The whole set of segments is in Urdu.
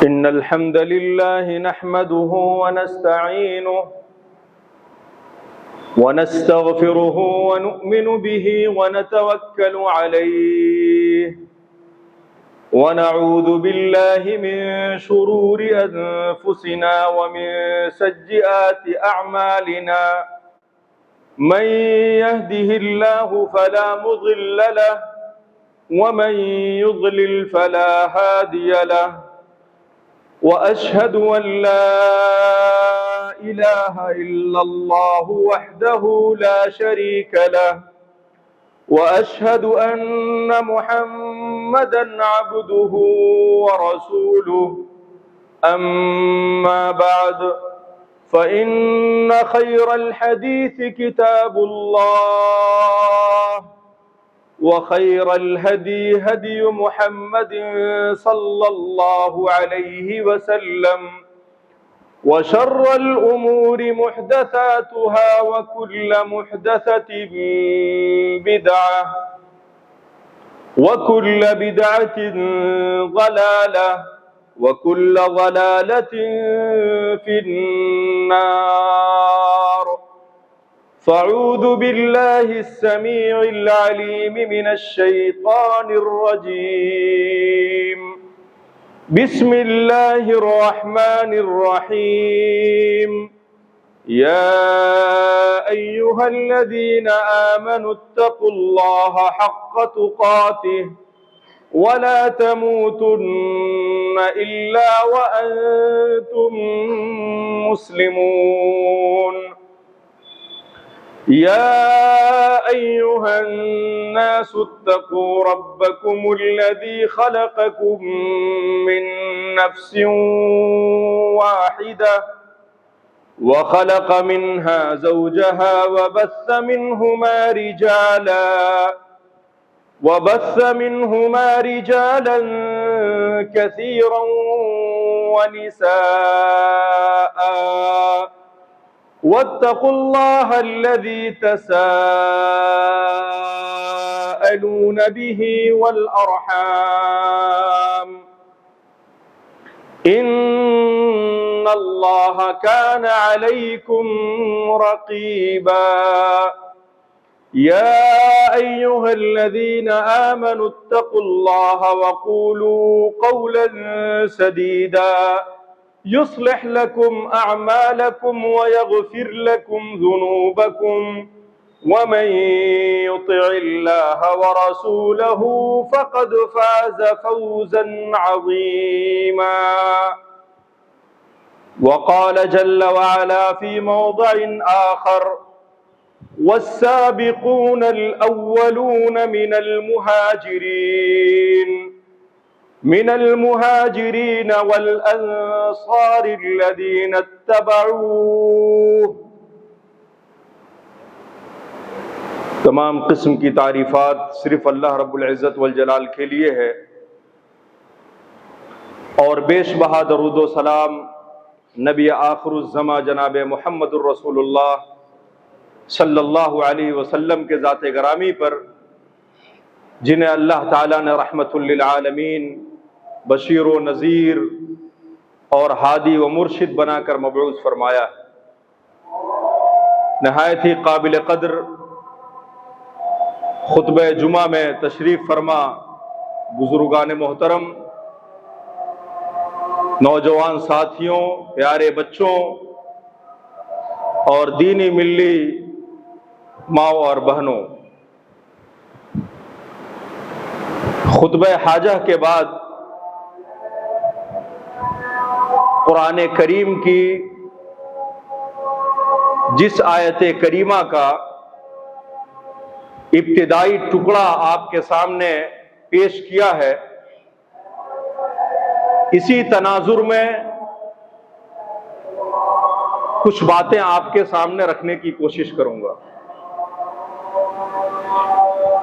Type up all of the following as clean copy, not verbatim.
إن الحمد لله نحمده ونستعينه ونستغفره ونؤمن به ونتوكل عليه ونعوذ بالله من شرور أنفسنا ومن سيئات أعمالنا من يهده الله فلا مضل له ومن يضلل فلا هادي له وأشهد أن لا إله إلا الله وحده لا شريك له وأشهد أن محمدًا عبده ورسوله أما بعد فإن خير الحديث كتاب الله وخير الهدي هدي محمد صلى الله عليه وسلم وشر الأمور محدثاتها وكل محدثة بدعة وكل بدعة ضلالة وكل ضلالة في النار فاعوذ بالله السميع العليم من الشيطان الرجيم بسم الله الرحمن الرحيم يا أيها الذين آمنوا اتقوا الله حق تقاته ولا تموتن إلا وأنتم مسلمون يا أيها الناس اتقوا ربكم الذي خلقكم من نفس واحدة وخلق منها زوجها وبث منهما رجالا كثيرا ونساء واتقوا الله الذي تساءلون به والأرحام إن الله كان عليكم رقيبا يا أيها الذين آمنوا اتقوا الله وقولوا قولا سديدا يصلح لكم أعمالكم ويغفر لكم ذنوبكم ومن يطع الله ورسوله فقد فاز فوزا عظيما وقال جل وعلا في موضع آخر والسابقون الأولون من المهاجرين والأنصار الذين اتبعوه. تمام قسم کی تعریفات صرف اللہ رب العزت والجلال کے لیے ہے، اور بیش بہا درود و سلام نبی آخر الزماں جناب محمد الرسول اللہ صلی اللہ علیہ وسلم کے ذات گرامی پر، جنہیں اللہ تعالیٰ نے رحمت للعالمین، بشیر و نذیر اور ہادی و مرشد بنا کر مبعوث فرمایا ہے۔ نہایت ہی قابل قدر خطبہ جمعہ میں تشریف فرما بزرگان محترم، نوجوان ساتھیوں، پیارے بچوں اور دینی ملی ماؤں اور بہنوں، خطبہ حاجہ کے بعد قرآن کریم کی جس آیت کریمہ کا ابتدائی ٹکڑا آپ کے سامنے پیش کیا ہے، اسی تناظر میں کچھ باتیں آپ کے سامنے رکھنے کی کوشش کروں گا۔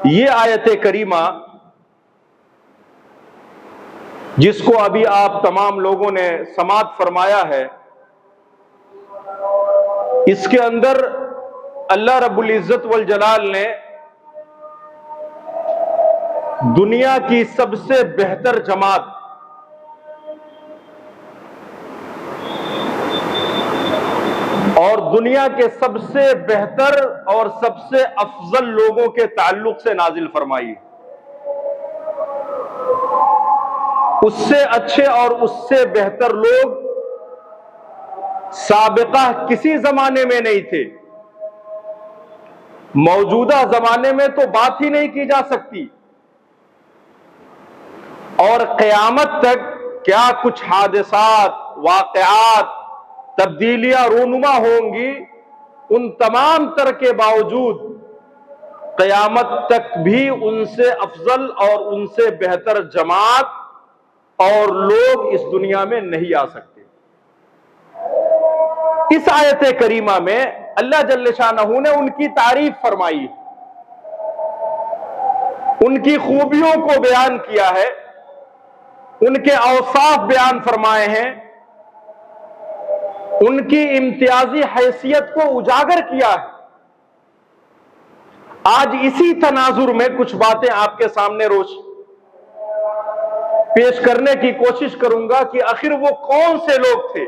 یہ آیت کریمہ جس کو ابھی آپ تمام لوگوں نے سماعت فرمایا ہے، اس کے اندر اللہ رب العزت والجلال نے دنیا کی سب سے بہتر جماعت دنیا کے سب سے بہتر اور سب سے افضل لوگوں کے تعلق سے نازل فرمائی. اس سے اچھے اور اس سے بہتر لوگ سابقہ کسی زمانے میں نہیں تھے. موجودہ زمانے میں تو بات ہی نہیں کی جا سکتی، اور قیامت تک کیا کچھ حادثات، واقعات، تبدیلیاں رونما ہوں گی، ان تمام تر کے باوجود قیامت تک بھی ان سے افضل اور ان سے بہتر جماعت اور لوگ اس دنیا میں نہیں آ سکتے. اس آیت کریمہ میں اللہ جل شانہ نے ان کی تعریف فرمائی، ان کی خوبیوں کو بیان کیا ہے، ان کے اوصاف بیان فرمائے ہیں، ان کی امتیازی حیثیت کو اجاگر کیا ہے. آج اسی تناظر میں کچھ باتیں آپ کے سامنے پیش کرنے کی کوشش کروں گا کہ آخر وہ کون سے لوگ تھے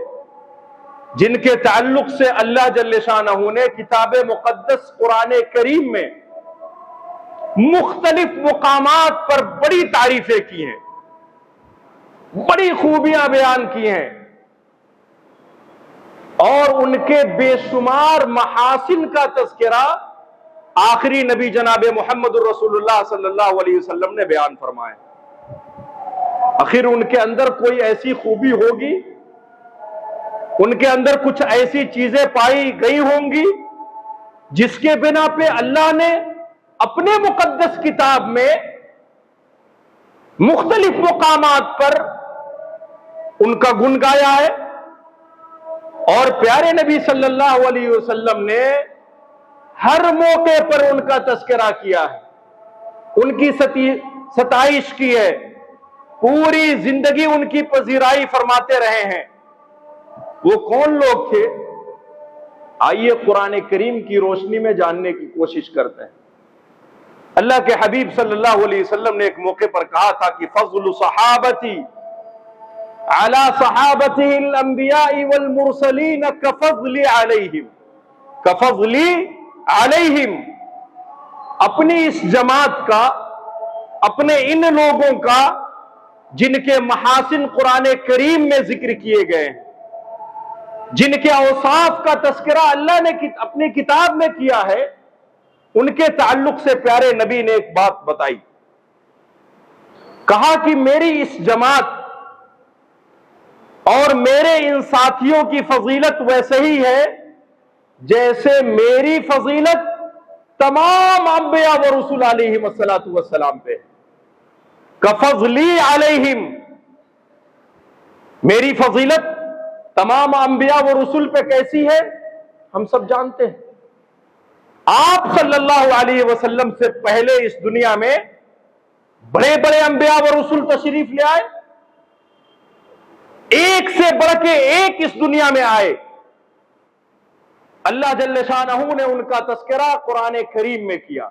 جن کے تعلق سے اللہ جل شانہ نے کتاب مقدس قرآن کریم میں مختلف مقامات پر بڑی تعریفیں کی ہیں، بڑی خوبیاں بیان کی ہیں، اور ان کے بے شمار محاسن کا تذکرہ آخری نبی جناب محمد الرسول اللہ صلی اللہ علیہ وسلم نے بیان فرمایا. آخر ان کے اندر کوئی ایسی خوبی ہوگی، ان کے اندر کچھ ایسی چیزیں پائی گئی ہوں گی جس کے بنا پہ اللہ نے اپنے مقدس کتاب میں مختلف مقامات پر ان کا گن گایا ہے، اور پیارے نبی صلی اللہ علیہ وسلم نے ہر موقع پر ان کا تذکرہ کیا ہے، ان کی ستائش کی ہے، پوری زندگی ان کی پذیرائی فرماتے رہے ہیں. وہ کون لوگ تھے؟ آئیے قرآن کریم کی روشنی میں جاننے کی کوشش کرتے ہیں. اللہ کے حبیب صلی اللہ علیہ وسلم نے ایک موقع پر کہا تھا کہ فضل صحابتی علی صحابتی الانبیاء والمرسلین کفضلی علیہم. اپنی اس جماعت کا، اپنے ان لوگوں کا جن کے محاسن قرآن کریم میں ذکر کیے گئے ہیں، جن کے اوصاف کا تذکرہ اللہ نے اپنی کتاب میں کیا ہے، ان کے تعلق سے پیارے نبی نے ایک بات بتائی. کہا کہ میری اس جماعت اور میرے ان ساتھیوں کی فضیلت ویسے ہی ہے جیسے میری فضیلت تمام انبیاء و رسول علیہم السلام پہ. کفضلی علیہم، میری فضیلت تمام انبیاء و رسول پہ کیسی ہے ہم سب جانتے ہیں. آپ صلی اللہ علیہ وسلم سے پہلے اس دنیا میں بڑے بڑے انبیاء و رسول تشریف لے آئے، ایک سے بڑھ کے ایک اس دنیا میں آئے. اللہ جل شانہ نے ان کا تذکرہ قرآن کریم میں کیا،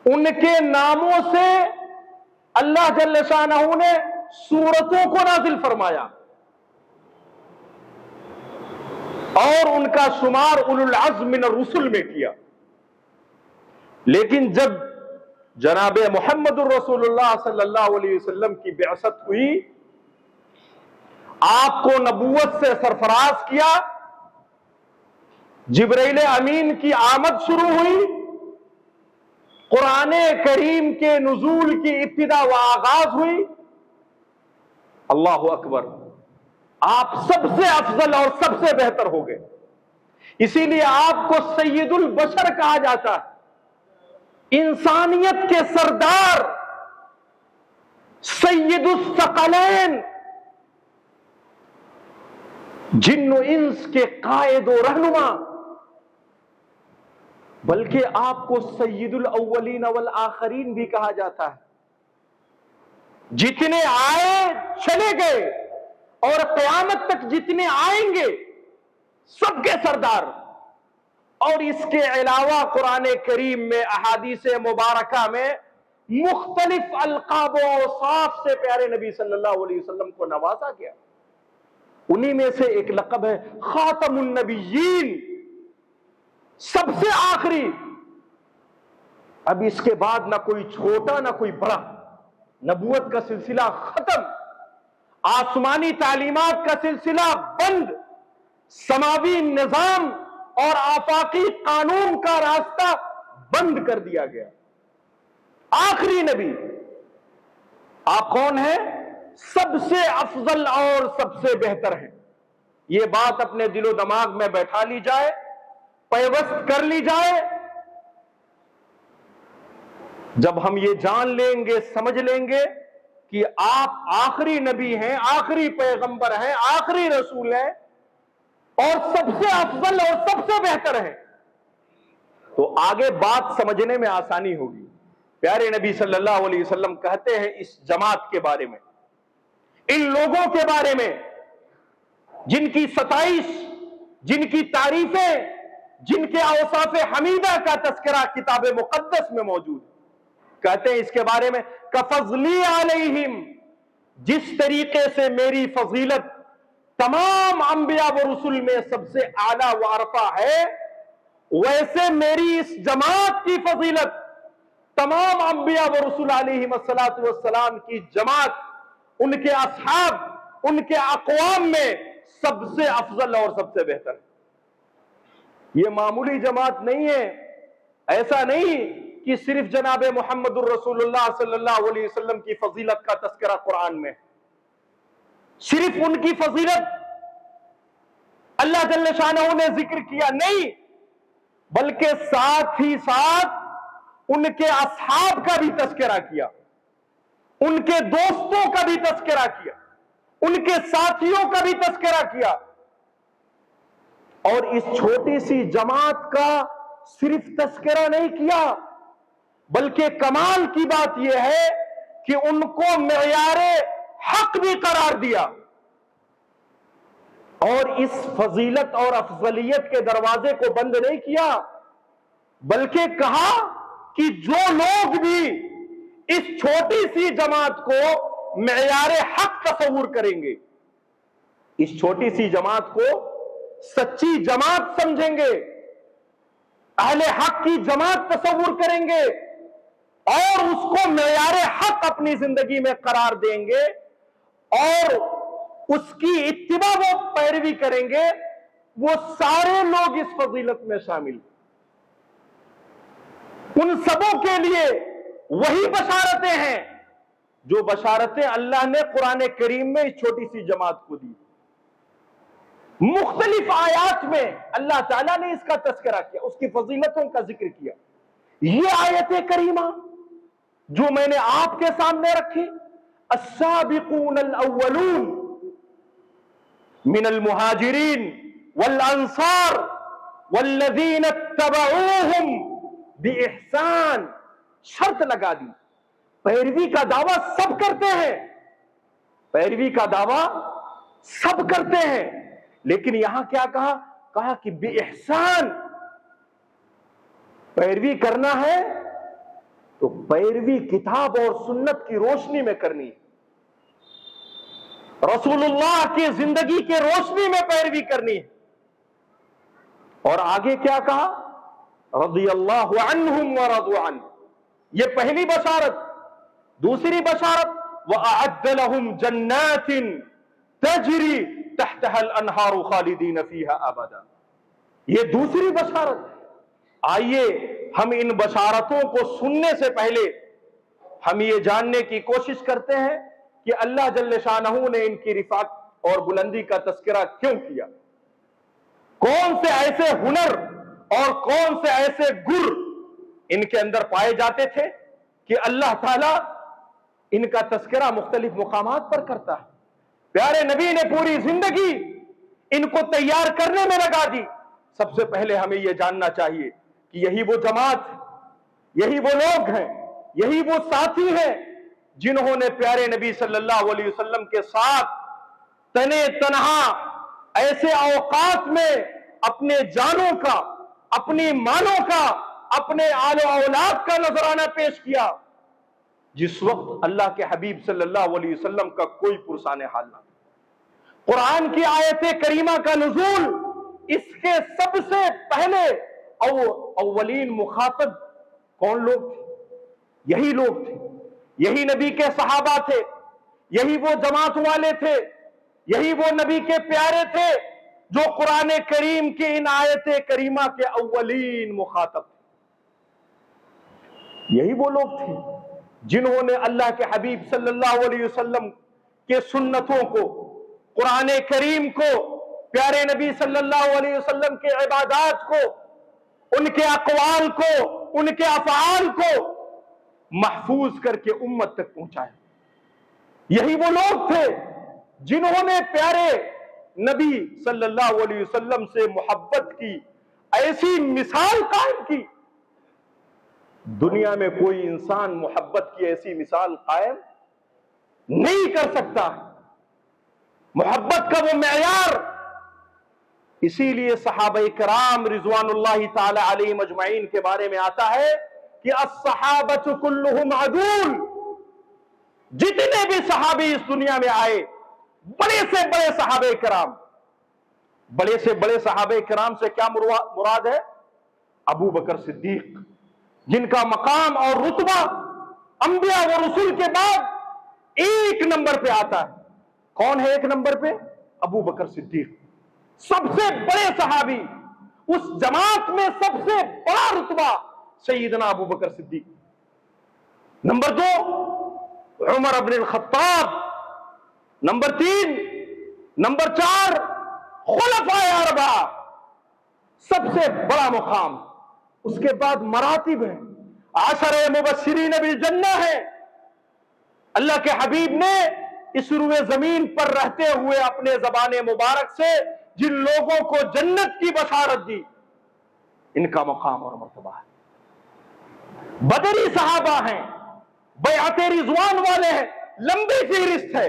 ان کے ناموں سے اللہ جل شانہ نے سورتوں کو نازل فرمایا، اور ان کا شمار اولو العزم من الرسل میں کیا. لیکن جب جناب محمد الرسول اللہ صلی اللہ علیہ وسلم کی بعثت ہوئی، آپ کو نبوت سے سرفراز کیا، جبرائیل امین کی آمد شروع ہوئی، قرآن کریم کے نزول کی ابتدا و آغاز ہوئی. اللہ اکبر، آپ سب سے افضل اور سب سے بہتر ہو گئے. اسی لیے آپ کو سید البشر کہا جاتا ہے، انسانیت کے سردار، سید الثقلین، جن و انس کے قائد و رہنما. بلکہ آپ کو سید الاولین والآخرین بھی کہا جاتا ہے. جتنے آئے چلے گئے اور قیامت تک جتنے آئیں گے سب کے سردار. اور اس کے علاوہ قرآن کریم میں احادیث مبارکہ میں مختلف القاب و اوصاف سے پیارے نبی صلی اللہ علیہ وسلم کو نوازا گیا. انہی میں سے ایک لقب ہے خاتم النبیین، سب سے آخری۔ اب اس کے بعد نہ کوئی چھوٹا نہ کوئی بڑا، نبوت کا سلسلہ ختم، آسمانی تعلیمات کا سلسلہ بند، سماوی نظام اور آفاقی قانون کا راستہ بند کر دیا گیا۔ آخری نبی آپ کون ہیں؟ سب سے افضل اور سب سے بہتر ہیں۔ یہ بات اپنے دل و دماغ میں بیٹھا لی جائے، پیوست کر لی جائے۔ جب ہم یہ جان لیں گے، سمجھ لیں گے کہ آپ آخری نبی ہیں، آخری پیغمبر ہیں، آخری رسول ہیں اور سب سے افضل اور سب سے بہتر ہیں، تو آگے بات سمجھنے میں آسانی ہوگی۔ پیارے نبی صلی اللہ علیہ وسلم کہتے ہیں اس جماعت کے بارے میں، ان لوگوں کے بارے میں جن کی ستائش، جن کی تعریفیں، جن کے اوصاف حمیدہ کا تذکرہ کتاب مقدس میں موجود ہے، کہتے ہیں اس کے بارے میں کفضلی علیہم، جس طریقے سے میری فضیلت تمام انبیاء و رسل میں سب سے اعلیٰ و ارفع ہے، ویسے میری اس جماعت کی فضیلت تمام انبیاء و رسول علیہم السلام کی جماعت، ان کے اصحاب، ان کے اقوام میں سب سے افضل اور سب سے بہتر ہے۔ یہ معمولی جماعت نہیں ہے، ایسا نہیں کہ صرف جناب محمد الرسول اللہ صلی اللہ علیہ وسلم کی فضیلت کا تذکرہ قرآن میں، صرف ان کی فضیلت اللہ جل شانہ نے ذکر کیا نہیں، بلکہ ساتھ ہی ساتھ ان کے اصحاب کا بھی تذکرہ کیا، ان کے دوستوں کا بھی تذکرہ کیا، ان کے ساتھیوں کا بھی تذکرہ کیا۔ اور اس چھوٹی سی جماعت کا صرف تذکرہ نہیں کیا، بلکہ کمال کی بات یہ ہے کہ ان کو معیار حق بھی قرار دیا، اور اس فضیلت اور افضلیت کے دروازے کو بند نہیں کیا، بلکہ کہا کہ جو لوگ بھی اس چھوٹی سی جماعت کو معیار حق تصور کریں گے، اس چھوٹی سی جماعت کو سچی جماعت سمجھیں گے، اہل حق کی جماعت تصور کریں گے اور اس کو معیار حق اپنی زندگی میں قرار دیں گے اور اس کی اتباع و پیروی کریں گے، وہ سارے لوگ اس فضیلت میں شامل، ان سبوں کے لیے وہی بشارتیں ہیں جو بشارتیں اللہ نے قرآن کریم میں اس چھوٹی سی جماعت کو دی۔ مختلف آیات میں اللہ تعالیٰ نے اس کا تذکرہ کیا، اس کی فضیلتوں کا ذکر کیا۔ یہ آیت کریمہ جو میں نے آپ کے سامنے رکھی، السابقون الاولون من المہاجرین والانصار والذین اتبعوہم بإحسان، شرط لگا دی، پیروی کا دعویٰ سب کرتے ہیں، پیروی کا دعویٰ سب کرتے ہیں، لیکن یہاں کیا کہا؟ کہا کہ بإحسان، پیروی کرنا ہے تو پیروی کتاب اور سنت کی روشنی میں کرنی ہے، رسول اللہ کی زندگی کے روشنی میں پیروی کرنی ہے۔ اور آگے کیا کہا؟ رضی اللہ عنہم ورضوا عنہ، یہ پہلی بشارت۔ دوسری بشارت وَأَعَدَّ لَهُمْ جَنَّاتٍ تَجْرِي تَحْتَهَا الْأَنْهَارُ خَالِدِينَ فِيهَا أَبَدًا، یہ دوسری بشارت۔ آئیے ہم ان بشارتوں کو سننے سے پہلے ہم یہ جاننے کی کوشش کرتے ہیں کہ اللہ جل شانہ نے ان کی رفعت اور بلندی کا تذکرہ کیوں کیا، کون سے ایسے ہنر اور کون سے ایسے گر ان کے اندر پائے جاتے تھے کہ اللہ تعالیٰ ان کا تذکرہ مختلف مقامات پر کرتا ہے۔ پیارے نبی نے پوری زندگی ان کو تیار کرنے میں لگا دی۔ سب سے پہلے ہمیں یہ جاننا چاہیے کہ یہی وہ جماعت، یہی وہ لوگ ہیں، یہی وہ ساتھی ہیں جنہوں نے پیارے نبی صلی اللہ علیہ وسلم کے ساتھ تنے تنہا ایسے اوقات میں اپنے جانوں کا، اپنی مالوں کا، اپنے آل و اولاد کا نذرانہ پیش کیا، جس وقت اللہ کے حبیب صلی اللہ علیہ وسلم کا کوئی پرسان حال نہ تھا، قرآن کی آیت کریمہ کا نزول، اس کے سب سے پہلے اولین مخاطب کون لوگ تھے؟ یہی لوگ تھے، یہی نبی کے صحابہ تھے، یہی وہ جماعت والے تھے، یہی وہ نبی کے پیارے تھے جو قرآن کریم کی ان آیت کریمہ کے اولین مخاطب تھے۔ یہی وہ لوگ تھے جنہوں نے اللہ کے حبیب صلی اللہ علیہ وسلم کے سنتوں کو، قرآن کریم کو، پیارے نبی صلی اللہ علیہ وسلم کے عبادات کو، ان کے اقوال کو، ان کے افعال کو محفوظ کر کے امت تک پہنچایا۔ یہی وہ لوگ تھے جنہوں نے پیارے نبی صلی اللہ علیہ وسلم سے محبت کی ایسی مثال قائم کی، دنیا میں کوئی انسان محبت کی ایسی مثال قائم نہیں کر سکتا۔ محبت کا وہ معیار، اسی لیے صحابہ کرام رضوان اللہ تعالی علیہم اجمعین کے بارے میں آتا ہے کہ الصحابۃ کلہم عدول، جتنے بھی صحابی اس دنیا میں آئے، بڑے سے بڑے صحابہ کرام، بڑے سے بڑے صحابہ کرام سے کیا مراد ہے؟ ابو بکر صدیق، جن کا مقام اور رتبہ انبیاء و رسول کے بعد ایک نمبر پہ آتا ہے۔ کون ہے ایک نمبر پہ؟ ابو بکر صدیق، سب سے بڑے صحابی، اس جماعت میں سب سے بڑا رتبہ سیدنا ابو بکر صدیق۔ نمبر 2 عمر ابن الخطاب، نمبر 3، نمبر 4 خلفائے اربعہ، سب سے بڑا مقام۔ اس کے بعد مراتب ہیں، 10 مبشرین بالجنہ ہے۔ اللہ کے حبیب نے اس روئے زمین پر رہتے ہوئے اپنے زبان مبارک سے جن لوگوں کو جنت کی بشارت دی، ان کا مقام اور مرتبہ ہے۔ بدری صحابہ ہیں، بیعت رضوان والے ہیں، لمبی فہرست ہے۔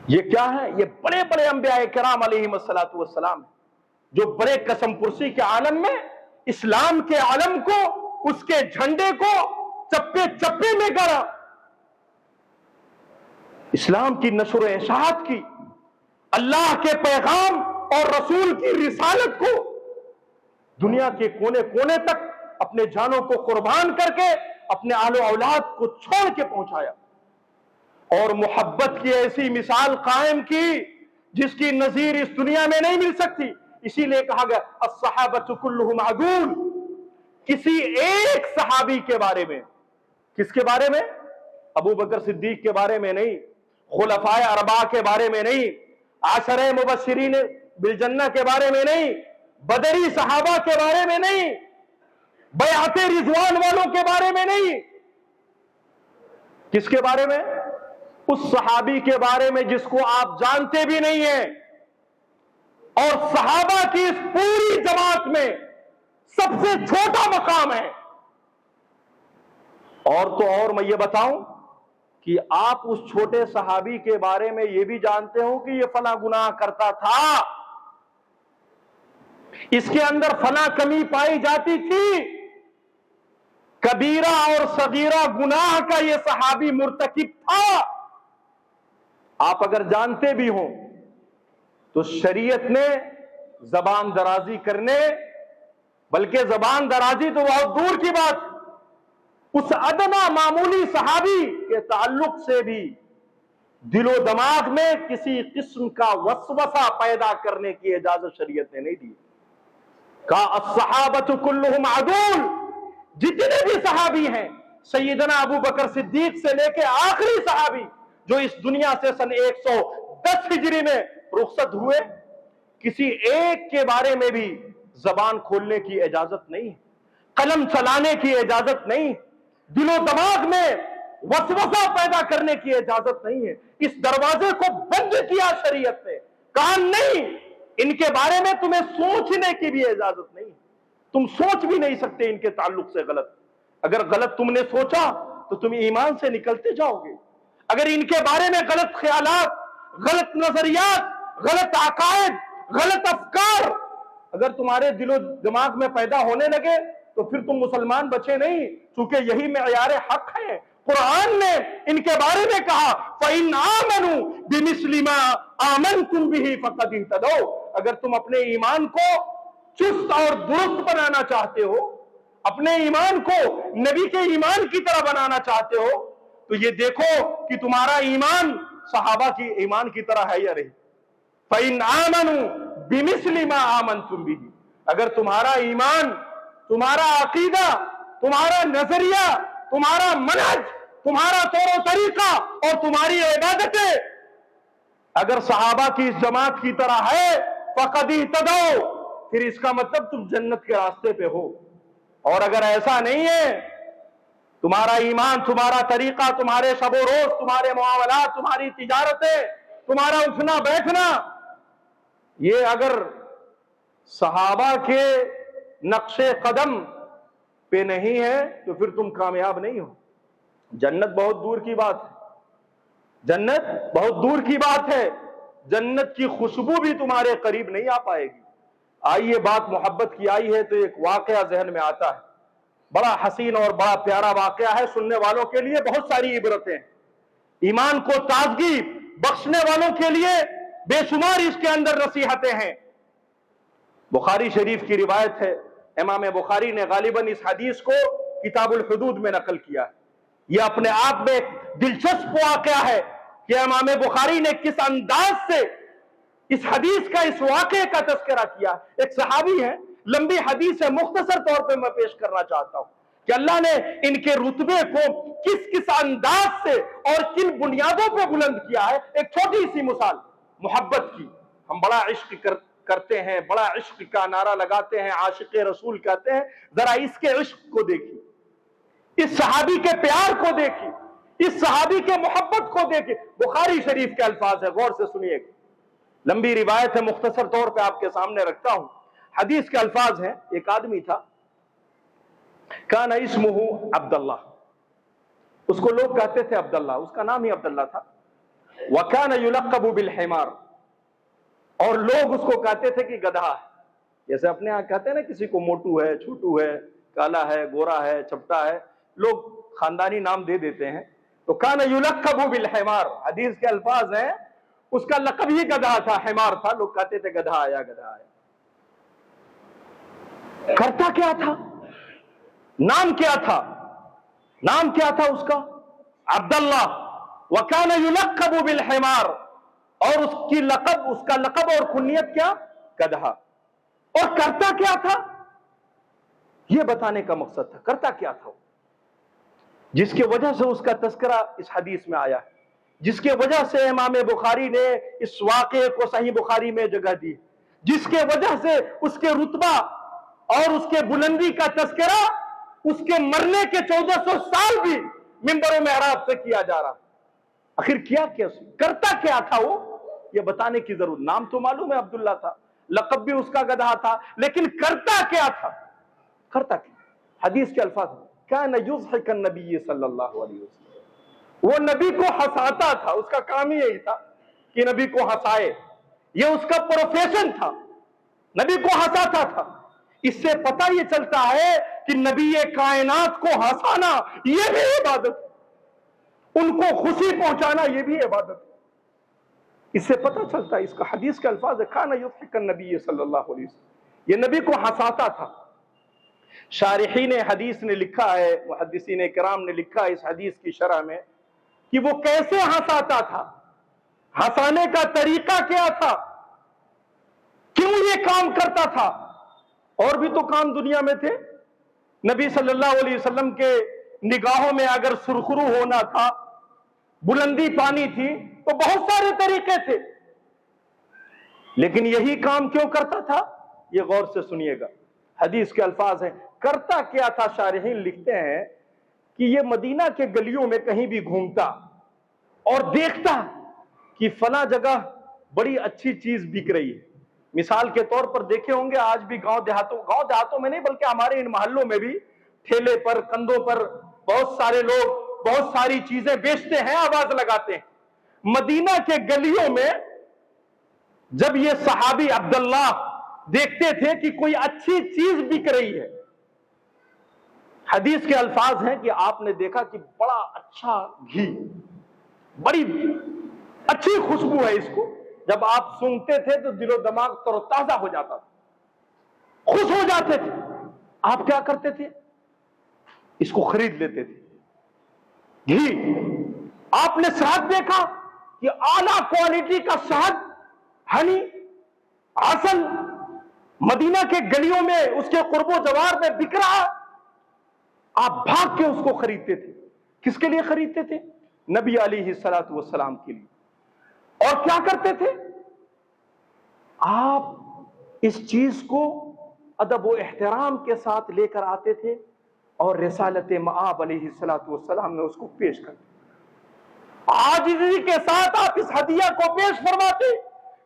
یہ کیا ہے؟ یہ بڑے بڑے انبیاء کرام علیہم الصلوۃ والسلام جو بڑے قسم پرسی کے عالم میں اسلام کے عالم کو، اس کے جھنڈے کو چپے چپے میں گڑا، اسلام کی نشر و اشاعت کی، اللہ کے پیغام اور رسول کی رسالت کو دنیا کے کونے کونے تک اپنے جانوں کو قربان کر کے اپنے آل و اولاد کو چھوڑ کے پہنچایا، اور محبت کی ایسی مثال قائم کی جس کی نظیر اس دنیا میں نہیں مل سکتی۔ اسی لیے کہا گیا الصحابۃ کلہم عدول، کسی ایک صحابی کے بارے میں، کس کے بارے میں؟ ابو بکر صدیق کے بارے میں نہیں، خلفائے اربعہ کے بارے میں نہیں، 10 مبشرین بالجنہ کے بارے میں نہیں، بدری صحابہ کے بارے میں نہیں، بیعت رضوان والوں کے بارے میں نہیں، کس کے بارے میں؟ اس صحابی کے بارے میں جس کو آپ جانتے بھی نہیں ہیں، اور صحابہ کی اس پوری جماعت میں سب سے چھوٹا مقام ہے۔ اور تو اور میں یہ بتاؤں کہ آپ اس چھوٹے صحابی کے بارے میں یہ بھی جانتے ہو کہ یہ فلاں گناہ کرتا تھا، اس کے اندر فلاں کمی پائی جاتی تھی، کبیرہ اور صغیرہ گناہ کا یہ صحابی مرتکب تھا۔ آپ اگر جانتے بھی ہوں تو شریعت نے زبان درازی کرنے، بلکہ زبان درازی تو بہت دور کی بات، اس ادنا معمولی صحابی کے تعلق سے بھی دل و دماغ میں کسی قسم کا وسوسہ پیدا کرنے کی اجازت شریعت نے نہیں دی۔ کہا الصحابۃ کلہم عدول، جتنے بھی صحابی ہیں، سیدنا ابو بکر صدیق سے لے کے آخری صحابی جو اس دنیا سے سن 110 ہجری میں رخصت ہوئے، کسی ایک کے بارے میں بھی زبان کھولنے کی اجازت نہیں، قلم چلانے کی اجازت نہیں، دل و دماغ میں وسوسہ پیدا کرنے کی اجازت نہیں ہے۔ اس دروازے کو بند کیا شریعت نے، کہا نہیں، ان کے بارے میں تمہیں سوچنے کی بھی اجازت نہیں، تم سوچ بھی نہیں سکتے ان کے تعلق سے غلط۔ اگر غلط تم نے سوچا تو تم ایمان سے نکلتے جاؤ گے۔ اگر ان کے بارے میں غلط خیالات، غلط نظریات، غلط عقائد، غلط افکار اگر تمہارے دل و دماغ میں پیدا ہونے لگے تو پھر تم مسلمان بچے نہیں، چونکہ یہی معیار حق ہے۔ قرآن نے ان کے بارے میں کہا فَإِنْ آمَنُوا بِمِثْلِ مَا آمَنْتُمْ بِهِ فَقَدْ اهْتَدَوْا، اگر تم اپنے ایمان کو چست اور درست بنانا چاہتے ہو، اپنے ایمان کو نبی کے ایمان کی طرح بنانا چاہتے ہو، تو یہ دیکھو کہ تمہارا ایمان صحابہ کی ایمان کی طرح ہے یا نہیں۔ فَإِنْ آمَنُوا بِمِثْلِ مَا آمَنْتُمْ بِهِ، اگر تمہارا ایمان، تمہارا عقیدہ، تمہارا نظریہ، تمہارا منہج، تمہارا طور و طریقہ اور تمہاری عبادتیں اگر صحابہ کی اس جماعت کی طرح ہے فَقَدْ اهْتَدَوْا، پھر اس کا مطلب تم جنت کے راستے پہ ہو۔ اور اگر ایسا نہیں ہے، تمہارا ایمان، تمہارا طریقہ، تمہارے شب و روز، تمہارے معاملات، تمہاری تجارتیں، تمہارا اٹھنا بیٹھنا، یہ اگر صحابہ کے نقش قدم پہ نہیں ہے تو پھر تم کامیاب نہیں ہو۔ جنت بہت دور کی بات ہے، جنت بہت دور کی بات ہے، جنت کی خوشبو بھی تمہارے قریب نہیں آ پائے گی۔ آئیے بات محبت کی آئی ہے تو ایک واقعہ ذہن میں آتا ہے، بڑا حسین اور بڑا پیارا واقعہ ہے، سننے والوں کے لیے بہت ساری عبرتیں، ایمان کو تازگی بخشنے والوں کے لیے بے شمار اس کے اندر نصیحتیں ہیں۔ بخاری شریف کی روایت ہے، امام بخاری نے غالباً اس حدیث کو کتاب الحدود میں نقل کیا ہے۔ یہ اپنے آپ میں ایک دلچسپ واقعہ ہے کہ امام بخاری نے کس انداز سے اس حدیث کا، اس واقعے کا تذکرہ کیا۔ ایک صحابی ہے، لمبی حدیث ہے، مختصر طور پہ میں پیش کرنا چاہتا ہوں کہ اللہ نے ان کے رتبے کو کس انداز سے اور کن بنیادوں پہ بلند کیا ہے۔ ایک چھوٹی سی مثال محبت کی، ہم بڑا عشق کرتے ہیں، بڑا عشق کا نعرہ لگاتے ہیں، عاشق رسول کہتے ہیں، ذرا اس کے عشق کو دیکھیے، اس صحابی کے پیار کو دیکھیے، اس صحابی کے محبت کو دیکھیے۔ بخاری شریف کے الفاظ ہے، غور سے سنیے گا، لمبی روایت ہے، مختصر طور پہ آپ کے سامنے رکھتا ہوں۔ حدیث کے الفاظ ہیں، ایک آدمی تھا، کان اسمہ عبداللہ، اس کو لوگ کہتے تھے عبداللہ، اس کا نام ہی عبداللہ تھا۔ وکان یلقب بالحمار، اور لوگ اس کو کہتے تھے کہ گدھا ہے، جیسے اپنے یہاں کہتے ہیں نا کسی کو موٹو ہے، چھوٹو ہے، کالا ہے، گورا ہے، چپٹا ہے، لوگ خاندانی نام دے دیتے ہیں۔ تو کان یلقب بالحمار، حدیث کے الفاظ ہیں، اس کا لقب ہی گدھا تھا، حمار تھا، لوگ کہتے تھے گدھا آیا، گدھا آیا۔ کرتا کیا تھا؟ نام کیا تھا؟ نام کیا تھا اس کا؟ عبداللہ۔ وکان یلقب بالحمار، اور اس کا لقب اور کنیت کیا؟ گدھا۔ اور کرتا کیا تھا؟ یہ بتانے کا مقصد تھا، کرتا کیا تھا، جس کی وجہ سے اس کا تذکرہ اس حدیث میں آیا ہے، جس کی وجہ سے امام بخاری نے اس واقعے کو صحیح بخاری میں جگہ دی، جس کے وجہ سے اس کے رتبہ اور اس کے بلندی کا تذکرہ اس کے مرنے کے 1400 سال بھی منبر و محراب سے کیا جا رہا۔ آخر کیا کرتا کیا تھا وہ، یہ بتانے کی ضرورت۔ نام تو معلوم ہے عبداللہ تھا، لقب بھی اس کا گدھا تھا، لیکن کرتا کیا تھا؟ کرتا کیا؟ حدیث کے الفاظ کان یضحک النبی صلی اللہ علیہ وسلم، وہ نبی کو ہنساتا تھا، اس کا کام ہی یہی تھا کہ نبی کو ہنسائے، یہ اس کا پروفیشن تھا، نبی کو ہنساتا تھا۔ اس سے پتہ یہ چلتا ہے کہ نبی کائنات کو ہنسانا یہ بھی عبادت، ان کو خوشی پہنچانا یہ بھی عبادت، اس سے پتہ چلتا ہے۔ اس کا حدیث کے الفاظ ہے کان یضحک النبی صلی اللہ علیہ وسلم، یہ نبی کو ہنساتا تھا۔ شارحین حدیث نے لکھا ہے، محدثین کرام نے لکھا ہے اس حدیث کی شرح میں کہ وہ کیسے ہنساتا تھا، ہنسانے کا طریقہ کیا تھا، کیوں یہ کام کرتا تھا۔ اور بھی تو کام دنیا میں تھے، نبی صلی اللہ علیہ وسلم کے نگاہوں میں اگر سرخرو ہونا تھا، بلندی پانی تھی، تو بہت سارے طریقے تھے، لیکن یہی کام کیوں کرتا تھا، یہ غور سے سنیے گا۔ حدیث کے الفاظ ہیں، کرتا کیا تھا، شارحین لکھتے ہیں کہ یہ مدینہ کے گلیوں میں کہیں بھی گھومتا اور دیکھتا کہ فلاں جگہ بڑی اچھی چیز بک رہی ہے۔ مثال کے طور پر دیکھے ہوں گے آج بھی گاؤں دیہاتوں میں نہیں بلکہ ہمارے ان محلوں میں بھی ٹھیلے پر، کندھوں پر بہت سارے لوگ بہت ساری چیزیں بیچتے ہیں، آواز لگاتے ہیں۔ مدینہ کے گلیوں میں جب یہ صحابی عبداللہ دیکھتے تھے کہ کوئی اچھی چیز بک رہی ہے حدیث کے الفاظ ہیں کہ آپ نے دیکھا کہ بڑا اچھا گھی، بڑی اچھی خوشبو ہے اس کو، جب آپ سونگھتے تھے تو دل و دماغ تر و تازہ ہو جاتا تھا، خوش ہو جاتے تھے. آپ کیا کرتے تھے؟ اس کو خرید لیتے تھے. گھی. آپ نے شہد دیکھا کہ اعلیٰ کوالٹی کا شہد، ہنی، عسل مدینہ کے گلیوں میں اس کے قرب و جوار میں بک رہا، آپ بھاگ کے اس کو خریدتے تھے. کس کے لیے خریدتے تھے؟ نبی علیہ الصلوۃ والسلام کے لیے. اور کیا کرتے تھے؟ آپ اس چیز کو ادب و احترام کے ساتھ لے کر آتے تھے اور رسالت مآب علیہ الصلوۃ والسلام نے اس کو پیش کرتے. عاجزی کے ساتھ آپ اس ہدیہ کو پیش فرماتے،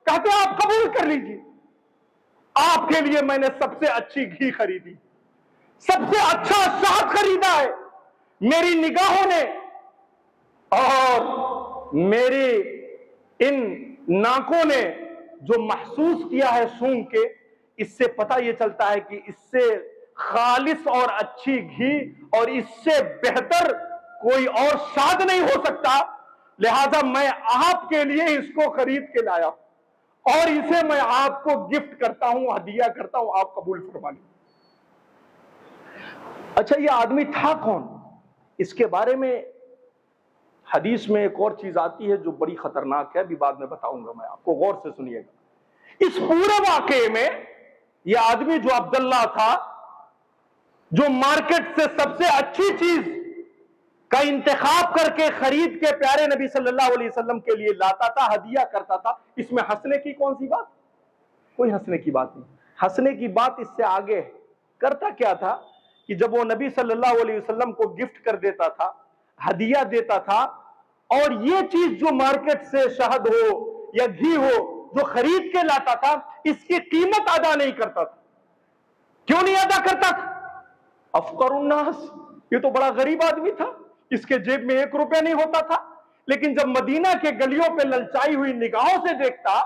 کہتے آپ قبول کر لیجیے، آپ کے لیے میں نے سب سے اچھی گھی خریدی، سب سے اچھا شہد خریدا ہے. میری نگاہوں نے اور میری ان ناکوں نے جو محسوس کیا ہے سونگ کے، اس سے پتہ یہ چلتا ہے کہ اس سے خالص اور اچھی گھی اور اس سے بہتر کوئی اور شاد نہیں ہو سکتا. لہذا میں آپ کے لیے اس کو خرید کے لایا اور اسے میں آپ کو گفٹ کرتا ہوں، ہدیہ کرتا ہوں، آپ قبول فرما لیں. اچھا، یہ آدمی تھا کون؟ اس کے بارے میں حدیث میں ایک اور چیز آتی ہے جو بڑی خطرناک ہے، ابھی بعد میں بتاؤں گا میں آپ کو، غور سے سنیے گا. اس پورے واقعے میں یہ آدمی جو عبداللہ تھا، جو مارکیٹ سے سب سے اچھی چیز کا انتخاب کر کے خرید کے پیارے نبی صلی اللہ علیہ وسلم کے لیے لاتا تھا، ہدیہ کرتا تھا، اس میں ہنسنے کی کون سی بات؟ کوئی ہنسنے کی بات نہیں. ہنسنے کی بات اس سے آگے ہے. کرتا کیا تھا کہ جب وہ نبی صلی اللہ علیہ وسلم کو گفٹ کر دیتا تھا، ہدیہ دیتا تھا، اور یہ چیز جو مارکیٹ سے شہد ہو یا گھی ہو جو خرید کے لاتا تھا، اس کی قیمت ادا نہیں کرتا تھا. کیوں نہیں ادا کرتا تھا؟ افقر الناس، یہ تو بڑا غریب آدمی تھا، اس کے جیب میں 1 روپیہ نہیں ہوتا تھا. لیکن جب مدینہ کے گلیوں پہ للچائی ہوئی نگاہوں سے دیکھتا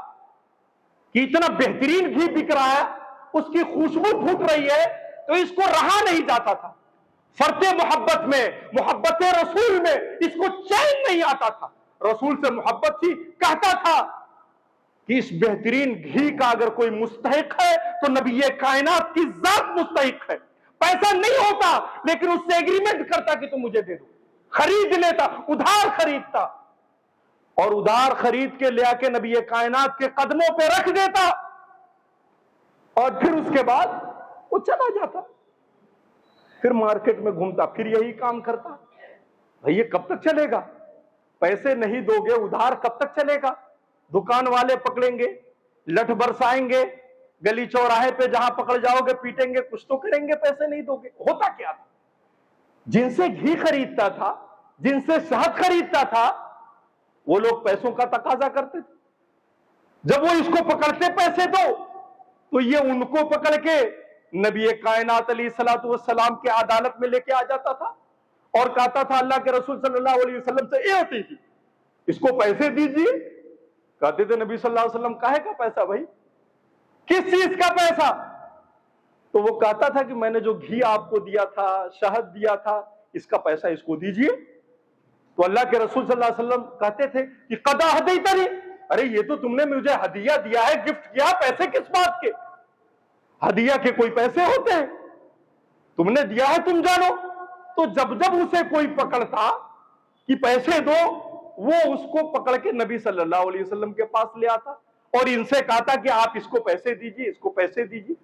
کہ اتنا بہترین گھی بک رہا ہے، اس کی خوشبو پھوٹ رہی ہے، تو اس کو رہا نہیں جاتا تھا. فرط محبت میں، محبت رسول میں اس کو چین نہیں آتا تھا. رسول سے محبت تھی، کہتا تھا کہ اس بہترین گھی کا اگر کوئی مستحق ہے تو نبی کائنات کی ذات مستحق ہے. پیسہ نہیں ہوتا لیکن اس سے ایگریمنٹ کرتا کہ تم مجھے دے دو، خرید لیتا، ادھار خریدتا، اور ادھار خرید کے لے آ کے نبی کائنات کے قدموں پہ رکھ دیتا، اور پھر اس کے بعد وہ چلا جاتا، پھر مارکیٹ میں گھومتا، پھر یہی کام کرتا. بھئی یہ کب تک چلے گا؟ پیسے نہیں دو گے، ادھار کب تک چلے گا؟ دکان والے پکڑیں گے، لٹھ برسائیں گے، گلی چوراہے پہ جہاں پکڑ جاؤ گے پیٹیں گے، کچھ تو کریں گے، پیسے نہیں دو گے. ہوتا کیا تھا؟ جن سے گھی خریدتا تھا، جن سے شہد خریدتا تھا، وہ لوگ پیسوں کا تقاضا کرتے تھے. جب وہ اس کو پکڑتے پیسے دو، تو یہ ان کو پکڑ کے نبی کائنات علیہ الصلوۃ والسلام کے عدالت میں لے کے آ جاتا تھا اور کہتا تھا اللہ کے رسول صلی اللہ علیہ وسلم سے، اے ہوتی تھی، اس کو پیسے دیجیے. کہتے تھے نبی صلی اللہ علیہ وسلم کاہے کا پیسہ بھائی، کس چیز کا پیسہ؟ تو وہ کہتا تھا کہ میں نے جو گھی آپ کو دیا تھا، شہد دیا تھا، اس کا پیسہ اس کو دیجیے. تو اللہ کے رسول صلی اللہ علیہ وسلم کہتے تھے کہ قد اہدیتنی، ارے یہ تو تم نے مجھے ہدیہ دیا ہے، گفٹ کیا، پیسے کس بات کے؟ ہدیہ کے کوئی پیسے ہوتے ہیں؟ تم نے دیا ہے، تم جانو. تو جب جب اسے کوئی پکڑتا کہ پیسے دو، وہ اس کو پکڑ کے نبی صلی اللہ علیہ وسلم کے پاس لے آتا اور ان سے کہتا کہ آپ اس کو پیسے دیجیے، اس کو پیسے دیجیے.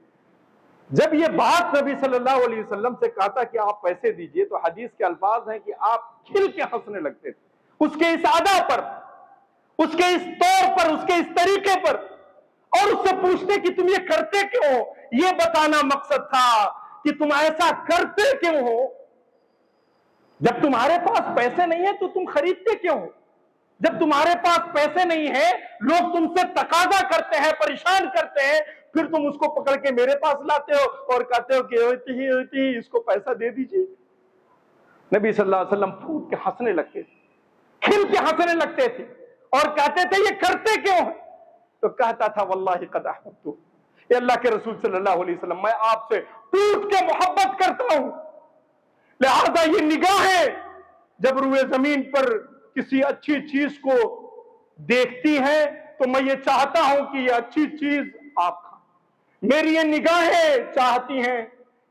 جب یہ بات نبی صلی اللہ علیہ وسلم سے کہتا کہ آپ پیسے دیجیے، تو حدیث کے الفاظ ہیں کہ آپ کھل کے ہنسنے لگتے تھے اس کے اس ادا پر، اس کے اس طور پر، اس کے اس طریقے پر، اور اس سے پوچھتے کہ تم یہ کرتے کیوں ہو. یہ بتانا مقصد تھا کہ تم ایسا کرتے کیوں ہو. جب تمہارے پاس پیسے نہیں ہیں تو تم خریدتے کیوں ہو؟ جب تمہارے پاس پیسے نہیں ہیں، لوگ تم سے تقاضا کرتے ہیں، پریشان کرتے ہیں، پھر تم اس کو پکڑ کے میرے پاس لاتے ہو اور کہتے ہو کہ ہوتی ہی اس کو پیسہ دے دیجیے. نبی صلی اللہ علیہ وسلم پھوٹ کے ہنسنے لگتے تھے، کھل کے ہنسنے لگتے تھے اور کہتے تھے یہ کرتے کیوں ہیں؟ تو کہتا تھا واللہ قد احببت، اے اللہ کے رسول صلی اللہ علیہ وسلم، میں آپ سے ٹوٹ کے محبت کرتا ہوں. لہذا یہ نگاہیں جب روئے زمین پر کسی اچھی چیز کو دیکھتی ہیں تو میں یہ چاہتا ہوں کہ یہ اچھی چیز آپ کھائیں۔ میری یہ نگاہیں چاہتی ہیں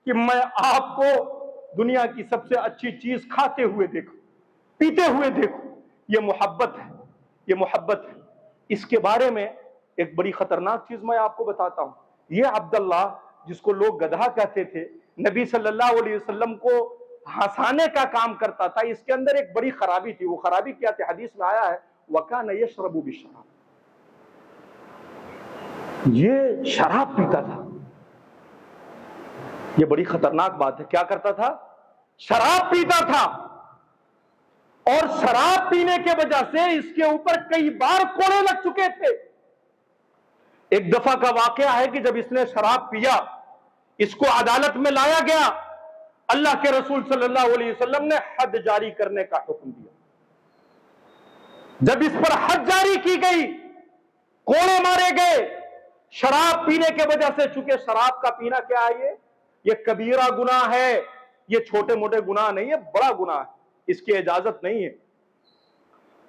کہ میں آپ کو دنیا کی سب سے اچھی چیز کھاتے ہوئے دیکھوں، پیتے ہوئے دیکھوں۔ یہ محبت ہے، یہ محبت ہے۔ اس کے بارے میں ایک بڑی خطرناک چیز میں آپ کو بتاتا ہوں۔ یہ عبداللہ جس کو لوگ گدھا کہتے تھے، نبی صلی اللہ علیہ وسلم کو ہنسانے کا کام کرتا تھا۔ اس کے اندر ایک بڑی خرابی تھی۔ وہ خرابی کیا تھی؟ حدیث میں آیا ہے وَكَانَ يَشْرَبُ بِالشَّرَابِ، یہ شراب پیتا تھا۔ یہ بڑی خطرناک بات ہے۔ کیا کرتا تھا؟ شراب پیتا تھا، اور شراب پینے کے وجہ سے اس کے اوپر کئی بار کوڑے لگ چکے تھے۔ ایک دفعہ کا واقعہ ہے کہ جب اس نے شراب پیا، اس کو عدالت میں لایا گیا، اللہ کے رسول صلی اللہ علیہ وسلم نے حد جاری کرنے کا حکم دیا۔ جب اس پر حد جاری کی گئی، کوڑے مارے گئے، شراب پینے کے وجہ سے، چونکہ شراب کا پینا کیا ہے؟ یہ کبیرہ گناہ ہے، یہ چھوٹے موٹے گناہ نہیں ہے، بڑا گناہ ہے، اس کی اجازت نہیں ہے۔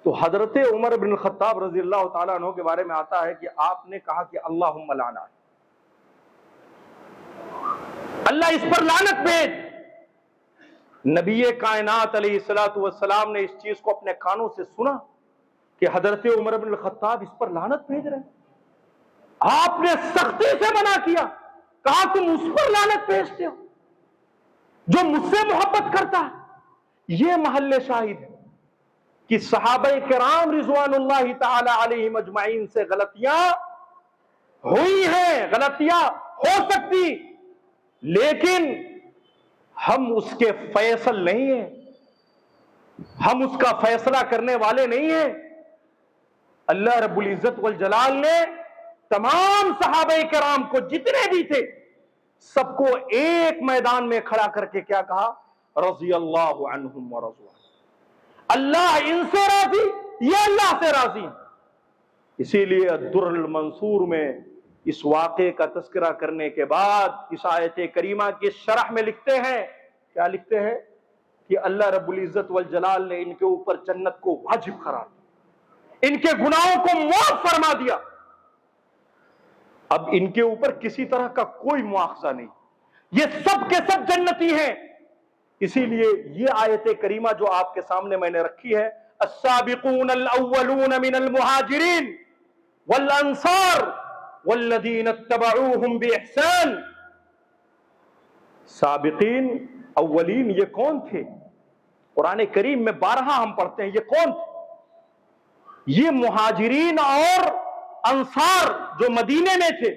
تو حضرت عمر بن الخطاب رضی اللہ تعالیٰ عنہ کے بارے میں آتا ہے کہ آپ نے کہا کہ اللہم لعنہ، اللہ اس پر لعنت بھیج۔ نبی کائنات علیہ الصلوۃ والسلام نے اس چیز کو اپنے کانوں سے سنا کہ حضرت عمر بن الخطاب اس پر لعنت بھیج رہے ہیں۔ آپ نے سختی سے منع کیا، کہا تم اس پر لعنت بھیجتے ہو جو مجھ سے محبت کرتا ہے۔ یہ محل شاہد ہے کہ صحابہ کرام رضوان اللہ تعالی علیہم اجمعین سے غلطیاں ہوئی ہیں، غلطیاں ہو سکتی، لیکن ہم اس کے فیصل نہیں ہیں، ہم اس کا فیصلہ کرنے والے نہیں ہیں۔ اللہ رب العزت والجلال نے تمام صحابہ کرام کو جتنے بھی تھے سب کو ایک میدان میں کھڑا کر کے کیا کہا؟ رضی اللہ عنہم ورضوا، اللہ ان سے راضی، یہ اللہ سے راضی۔ اسی لیے الدر المنصور میں اس واقعے کا تذکرہ کرنے کے بعد اس آیت کریمہ کی شرح میں لکھتے ہیں، کیا لکھتے ہیں؟ کہ اللہ رب العزت والجلال نے ان کے اوپر جنت کو واجب قرار دیا، ان کے گناہوں کو معاف فرما دیا۔ اب ان کے اوپر کسی طرح کا کوئی مواخذہ نہیں، یہ سب کے سب جنتی ہیں۔ اسی لیے یہ آیت کریمہ جو آپ کے سامنے میں نے رکھی ہے، السابقون الاولون من المہاجرین والانصار والذین اتبعوہم باحسان، سابقین اولین یہ کون تھے؟ قرآن کریم میں بارہا ہم پڑھتے ہیں، یہ کون تھے؟ یہ مہاجرین اور انصار جو مدینے میں تھے،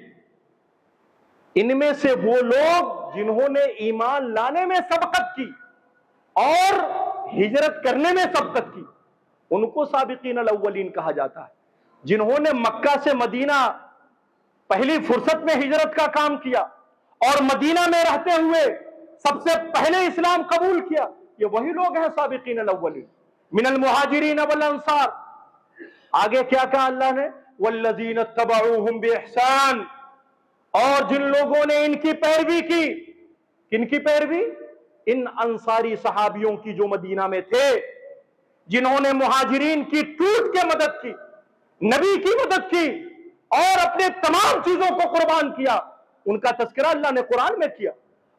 ان میں سے وہ لوگ جنہوں نے ایمان لانے میں سبقت کی اور ہجرت کرنے میں سبقت کی، ان کو سابقین الاولین کہا جاتا ہے۔ جنہوں نے مکہ سے مدینہ پہلی فرصت میں ہجرت کا کام کیا اور مدینہ میں رہتے ہوئے سب سے پہلے اسلام قبول کیا، یہ وہی لوگ ہیں سابقین الاولین من المہاجرین والانصار۔ آگے کیا کہا اللہ نے؟ والذین اتبعوہم باحسان، اور جن لوگوں نے ان کی پیروی کی، کن کی پیروی؟ ان انصاری صحابیوں کی جو مدینہ میں تھے، جنہوں نے مہاجرین کی ٹوٹ کے مدد کی، نبی کی مدد کی اور اپنے تمام چیزوں کو قربان کیا، ان کا تذکرہ اللہ نے قرآن میں کیا۔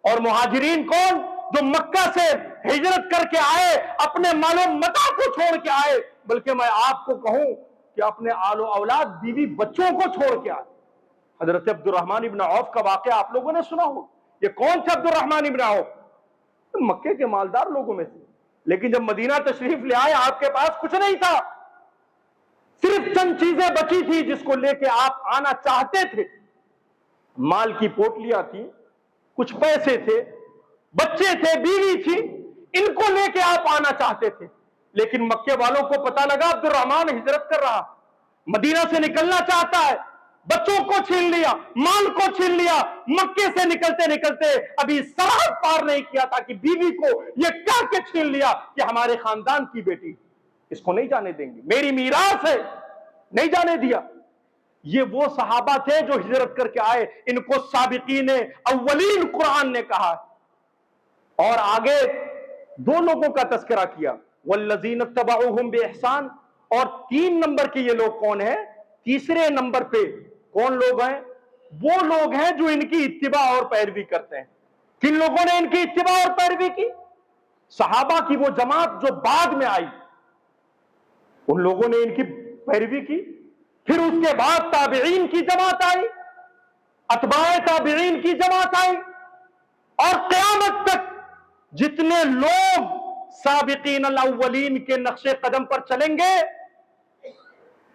اور مہاجرین کون؟ جو مکہ سے ہجرت کر کے آئے، اپنے مال و متاع کو چھوڑ کے آئے، بلکہ میں آپ کو کہوں کہ اپنے آل و اولاد، بیوی بچوں کو چھوڑ کے آئے۔ حضرت عبد الرحمن ابن عوف کا واقعہ آپ لوگوں نے سنا ہو۔ یہ کون تھے عبد الرحمن ابن عوف؟ مکے کے مالدار لوگوں میں سے، لیکن جب مدینہ تشریف لے آئے آپ کے پاس کچھ نہیں تھا، صرف چند چیزیں بچی تھی جس کو لے کے آپ آنا چاہتے تھے۔ مال کی پوٹلیاں تھی، کچھ پیسے تھے، بچے تھے، بیوی تھی، ان کو لے کے آپ آنا چاہتے تھے، لیکن مکے والوں کو پتا لگا عبد الرحمن ہجرت کر رہا، مدینہ سے نکلنا چاہتا ہے، بچوں کو چھین لیا، مال کو چھین لیا، مکے سے نکلتے نکلتے ابھی سرحد پار نہیں کیا تھا کہ بیوی کو یہ کہہ کے چھین لیا کہ ہمارے خاندان کی بیٹی، اس کو نہیں جانے دیں گے، میری میراث ہے، نہیں جانے دیا۔ یہ وہ صحابہ تھے جو ہجرت کر کے آئے، ان کو سابقین اولین قرآن نے کہا۔ اور آگے دو لوگوں کا تذکرہ کیا، والذین اتبعوہم بإحسان، اور 3 نمبر کے یہ لوگ کون ہیں؟ تیسرے نمبر پہ کون لوگ ہیں؟ وہ لوگ ہیں جو ان کی اتباع اور پیروی کرتے ہیں۔ کن لوگوں نے ان کی اتباع اور پیروی کی؟ صحابہ کی وہ جماعت جو بعد میں آئی، ان لوگوں نے ان کی پیروی کی۔ پھر اس کے بعد تابعین کی جماعت آئی، اتباع تابعین کی جماعت آئی، اور قیامت تک جتنے لوگ سابقین الاولین کے نقش قدم پر چلیں گے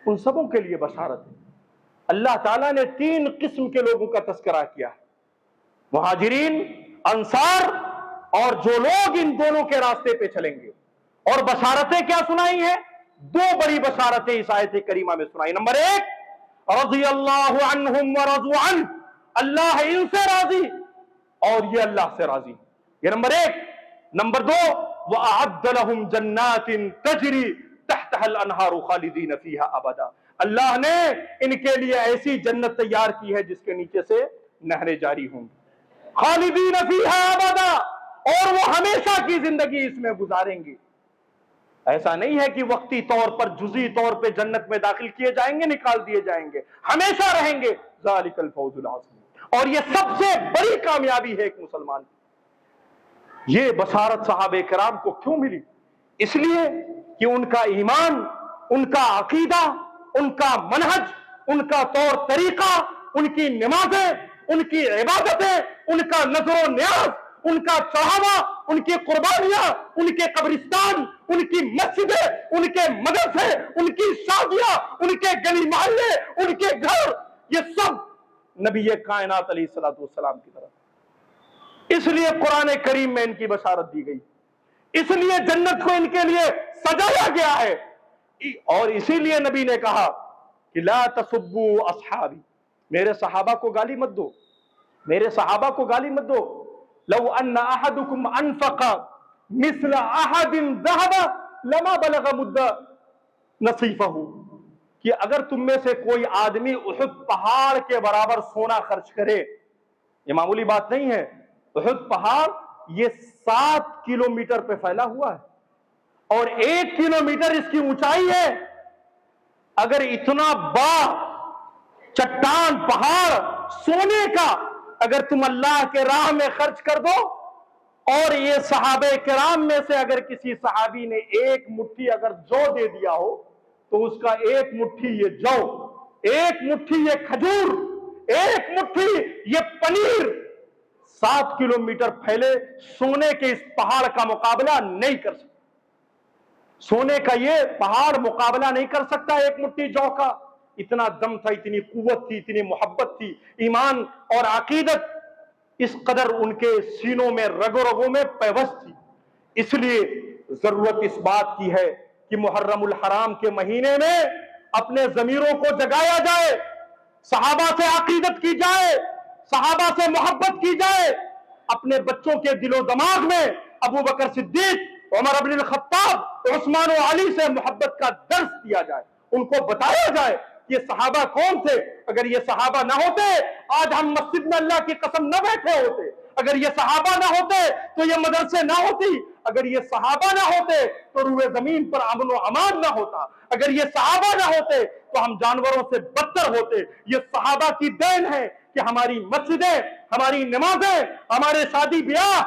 ان سبوں کے لیے بشارت ہے۔ اللہ تعالیٰ نے 3 قسم کے لوگوں کا تذکرہ کیا ہے، مہاجرین، انصار، اور جو لوگ ان دونوں کے راستے پہ چلیں گے۔ اور بشارتیں کیا سنائی ہیں؟ 2 بڑی بشارتیں اس آیت کریمہ میں سنائی۔ نمبر 1، رضی اللہ عنہم ورضوا عنہ، اللہ ان سے راضی اور یہ اللہ سے راضی، یہ نمبر 1۔ نمبر 2، وَأَعَدَّ لَهُمْ جَنَّاتٍ تَجْرِي تَحْتَهَا الْأَنْهَارُ خَالِدِينَ فِيهَا أَبَدًا، اللہ نے ان کے لیے ایسی جنت تیار کی ہے جس کے نیچے سے نہریں جاری ہوں، خالدین فیہا ابدا، اور وہ ہمیشہ کی زندگی اس میں گزاریں گے۔ ایسا نہیں ہے کہ وقتی طور پر، جزئی طور پہ جنت میں داخل کیے جائیں گے، نکال دیے جائیں گے، ہمیشہ رہیں گے۔ ذالک الفوز العظیم، اور یہ سب سے بڑی کامیابی ہے ایک مسلمان کی۔ یہ بشارت صحابہ کرام کو کیوں ملی؟ اس لیے کہ ان کا ایمان، ان کا عقیدہ، ان کا منہج، ان کا طور طریقہ، ان کی نمازیں، ان کی عبادتیں، ان کا نظر و نیاز، ان کا چڑھاوا، ان کی قربانیاں، ان کے قبرستان، ان کی مسجدیں، ان کے مدرسے، ان کی شادیاں، ان کے گلی محلے، ان کے گھر، یہ سب نبی کائنات علیہ الصلوۃ والسلام کی طرف۔ اس لیے قرآن کریم میں ان کی بشارت دی گئی، اس لیے جنت کو ان کے لیے سجایا گیا ہے، اور اسی لیے نبی نے کہا کہ لا تسبوا اصحابی، میرے صحابہ کو گالی مت دو، میرے صحابہ کو گالی مت دو۔ لو ان احدکم انفق مثل احد ذهب لما بلغ مد نصیفہ، کہ اگر تم میں سے کوئی آدمی احد پہاڑ کے برابر سونا خرچ کرے، یہ معمولی بات نہیں ہے، احد پہاڑ یہ 7 کلومیٹر پہ پھیلا ہوا ہے اور 1 کلومیٹر اس کی اونچائی ہے۔ اگر اتنا بڑا چٹان پہاڑ سونے کا اگر تم اللہ کے راہ میں خرچ کر دو، اور یہ صحابہ کرام میں سے اگر کسی صحابی نے 1 مٹھی اگر جو دے دیا ہو تو اس کا 1 مٹھی یہ جو، 1 مٹھی یہ کھجور، 1 مٹھی یہ پنیر 7 کلومیٹر پھیلے سونے کے اس پہاڑ کا مقابلہ نہیں کر سکتا۔ سونے کا یہ پہاڑ مقابلہ نہیں کر سکتا 1 مٹھی جو کا۔ اتنا دم تھا، اتنی قوت تھی، اتنی محبت تھی، ایمان اور عقیدت اس قدر ان کے سینوں میں، رگوں رگوں میں پیوست تھی۔ اس لیے ضرورت اس بات کی ہے کہ محرم الحرام کے مہینے میں اپنے ضمیروں کو جگایا جائے، صحابہ سے عقیدت کی جائے، صحابہ سے محبت کی جائے، اپنے بچوں کے دل و دماغ میں ابو بکر صدیق، عمر بن الخطاب، عثمان و علی سے محبت کا درس دیا جائے، ان کو بتایا جائے یہ صحابہ کون تھے۔ اگر یہ صحابہ نہ ہوتے آج ہم مسجد میں اللہ کی قسم نہ بیٹھے ہوتے، اگر یہ صحابہ نہ ہوتے تو یہ مدرسے نہ ہوتی، اگر یہ صحابہ نہ ہوتے تو روئے زمین پر امن و امان نہ ہوتا، اگر یہ صحابہ نہ ہوتے تو ہم جانوروں سے بدتر ہوتے۔ یہ صحابہ کی دین ہے کہ ہماری مسجدیں، ہماری نمازیں، ہمارے شادی بیاہ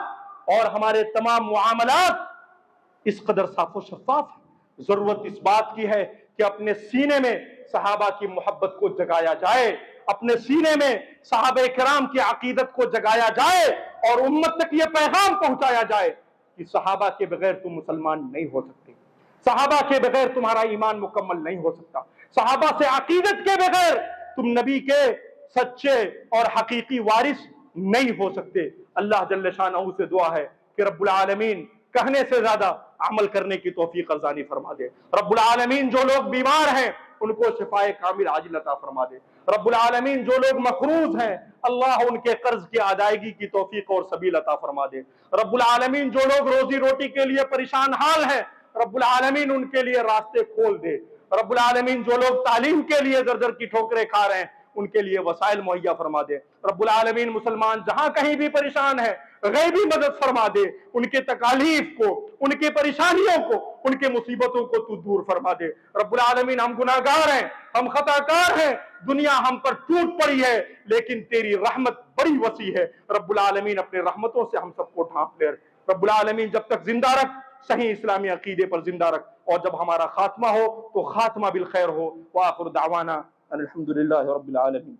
اور ہمارے تمام معاملات اس قدر صاف و شفاف ہے۔ ضرورت اس بات کی ہے کہ اپنے سینے میں صحابہ کی محبت کو جگایا جائے، اپنے سینے میں صحابہ کرام کی عقیدت کو جگایا جائے، اور امت تک یہ پیغام پہنچایا جائے کہ صحابہ کے بغیر تم مسلمان نہیں ہو سکتے، صحابہ کے بغیر تمہارا ایمان مکمل نہیں ہو سکتا، صحابہ سے عقیدت کے بغیر تم نبی کے سچے اور حقیقی وارث نہیں ہو سکتے۔ اللہ جل شانہ سے دعا ہے کہ رب العالمین کہنے سے زیادہ عمل کرنے کی توفیق ارزانی فرما دے۔ رب العالمین جو لوگ بیمار ہیں ان کو شفائے کامل عاجل عطا فرما دے۔ رب العالمین جو لوگ مقروض ہیں اللہ ان کے قرض کی ادائیگی کی توفیق اور سبیل عطا فرما دے۔ رب العالمین جو لوگ روزی روٹی کے لیے پریشان حال ہیں رب العالمین ان کے لیے راستے کھول دے۔ رب العالمین جو لوگ تعلیم کے لیے در در کی ٹھوکریں کھا رہے ہیں ان کے لیے وسائل مہیا فرما دے۔ رب العالمین مسلمان جہاں کہیں بھی پریشان ہے غیبی مدد فرما دے، ان کے تکالیف کو، ان کے پریشانیوں کو، ان کے مصیبتوں کو تو دور فرما دے۔ رب العالمین ہم گناہگار ہیں، ہم خطا کار ہیں، دنیا ہم پر ٹوٹ پڑی ہے، لیکن تیری رحمت بڑی وسیع ہے۔ رب العالمین اپنے رحمتوں سے ہم سب کو ڈھانپ لے۔ رب العالمین جب تک زندہ رکھ، صحیح اسلامی عقیدے پر زندہ رکھ، اور جب ہمارا خاتمہ ہو تو خاتمہ بالخیر ہو۔ وآخر دعوانا ان الحمدللہ رب العالمین۔